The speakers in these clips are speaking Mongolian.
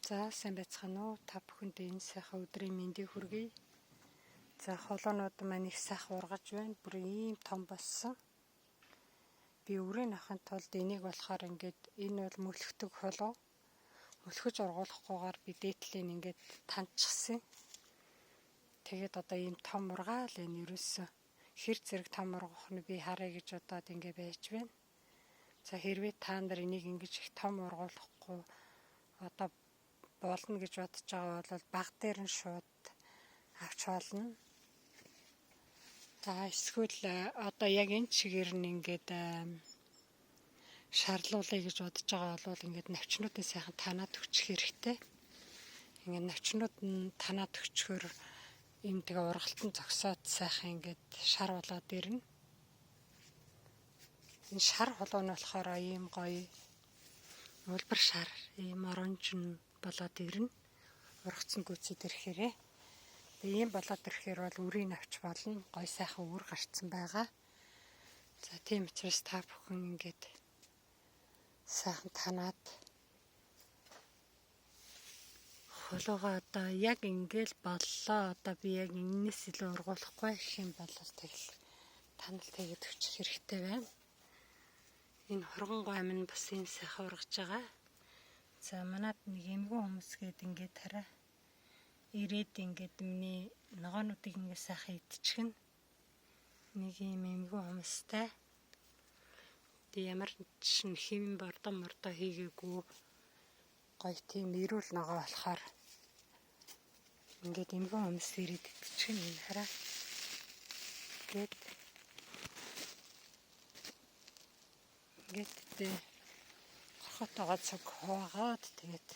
За сайн байцгаана уу? Та бүхэнд энэ сайхан өдрийн мэндийг хүргэе. За холоонууд маань их сайхан ургаж байна. Бүр ийм том болсон. Би өрөө нахын тулд энийг болохоор ингээд энэ бол мөлхдөг холоо. Мөлхөж ургуулахгүйгээр би дээдлийг ингээд таньчихсан. Тэгээд одоо ийм том ургаал энэ ерөөсөө хэр зэрэг том ургах нь би харъя гэж бодоод ингээд байж байна. За хэрвээ та нар энийг ингэж их том ургуулахгүй одоо болно гэж бодож байгаа бол баг дээр нь шууд авч болно. За эсвэл одоо яг энэ чигээр нь ингээд шаарлуулъя гэж бодож байгаа бол ингээд навчнуудын сайхан танаад өгчих хэрэгтэй. Ингээд навчнууд нь танаад өгчхөөр энэ тэгээ ургалтын зогсоод сайхан ингээд шар болоод ирнэ. Энэ шар холоо нь болохоор ийм гоё улбар шар, ийм оранжин болоод ирнэ. Ургацсан гүйцэд ирэхээрээ. Тэгээ ийм болоод ирэхээр бол үрийг авч болно. Гой сайхан үр гарцсан байгаа. За тийм учраас та бүхэн ингээд сайхан танаад холоогоо одоо яг ингээл боллоо. Одоо би яг энэс илүү ургуулахгүй гэх юм бол тэгэл танал тэгээд өччих хэрэгтэй байна. Энэ хоргонгой амин бас энэ сайхан ургаж байгаа. За манад нэг эмгэн хүмүүс гээд ингээд тараа ирээд ингээд миний ногоонуудыг ингээд сайхан идчихнэ. Нэг юм эмгэн хүмүүстэй. Тэг ямар ч хэвэн бордон мордоо хийгээгүй гоё тийм эрүүл ногоо болохоор ингээд эмгэн хүмүүс ирээд идчихнэ энэ хараа. Ингээд хотоогоо цог хуваагаад тэгээд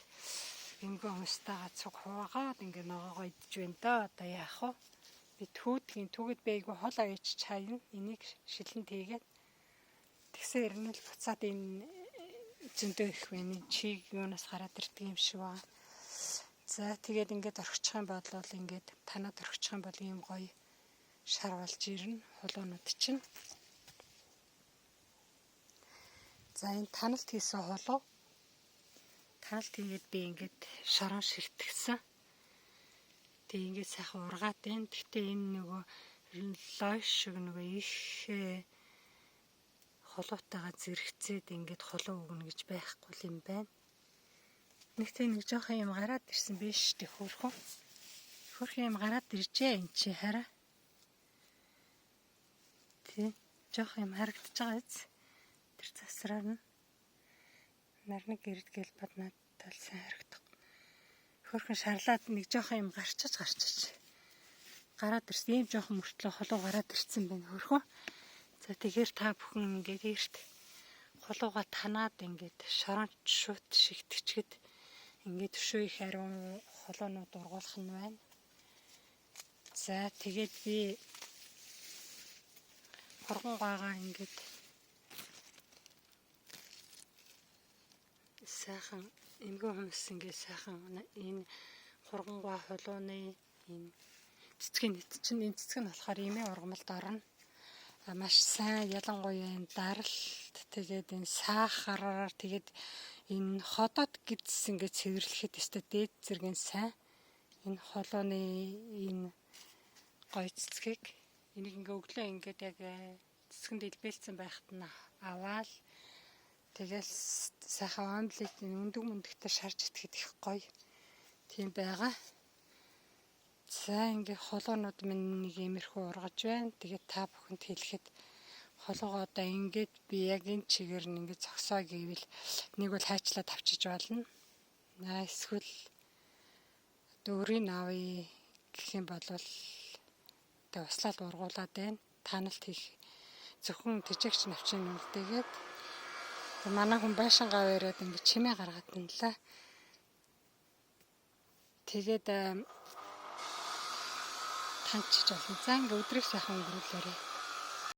эмгэн хүмүүстэйгээ цог хуваагаад ингээд ногоогоо идэж байна да. Одоо яах вэ? Би түүгээд би айгүй хол аяж чаяна. Энийг шилэн тийгээд тэгсэн ирнэл буцаад энэ зөндөө их байна. Чиг юунаас гараад ирдэг юм шиг байна. За тэгээд ингээд орхичих юм бол ингээд танаад орхичих юм бол ийм гоё шар болж ирнэ. Холоонууд чинь. За энэ таналт хийсэн холоо. Таналт хийгээд би ингээд шорон ширтгсэн. Тэгээ ингээд сайхан ургаад байна. Гэхдээ энэ нөгөө лойш шиг нөгөө их холоотойгоо зэрэгцээд ингээд холоо өгнө гэж байхгүй юм байна. Нэгтэй нэг жоохон юм гараад ирсэн биш үү хөрхөн. Хөрхөн юм гараад иржээ энэ чи хараа. Тий, жоохон юм харагдаж байгаа биз? Тэр засраар нь нарныг ирдгээл баднаад тал сайн харагдах. Хөрхөн шарлаад нэг жоохон юм гарчиж гараад ирсэн. Ийм жоохон мөртлөө холоо гараад ирсэн байна хөрхөн. За тэгэхээр та бүхэн ингээд эрт холоогоо танаад ингээд шоронч шут шигтгэчгэд ингээд өшөө их ариун холоонууд ургуулах нь байна. За тэгээд би хоргонгойгоо ингээд сайхан эмгэн хүмүүс ингээд сайхан энэ хоргонгой холооны энэ цэцгийн нийт чинь энэ цэцэг нь болохоор эмээ ургамалд орно. Маш сайн ялангуяа энэ даралт тэгээд энэ сахараар тэгээд энэ ходоод гэдс ингээд цэвэрлэхэд өстой дээд зэргийн сайн энэ холооны энэ гоё цэцгийг энийг ингээ өглөө ингээд яг цэцгэнд илбэлцэн байхад нь аваад тэгэл сайхан омлет өндөг мөндөгтэй шарж итгэхэд их гоё тийм байгаа. За ингээ холоонууд минь нэг иймэрхүү ургаж байна. Тэгээд та бүхэнд хэлэхэд холоогоо одоо ингээд би яг энэ чигээр нь ингээд зогсоо гэвэл нэг бол хайчлаад авчиж болно. Эсвэл өөрийн авъя гэх юм бол одоо услаад ургуулад байна. Таналт хийх зөвхөн тэжээгч навчийн үлдээгээд манай хүн байшингаа өрөөд ингээд чимээ гаргаад нэлээ. Тэгээд таньчиж болно. За ингээ өдрийг сайхан өнгөрүүлээрэй.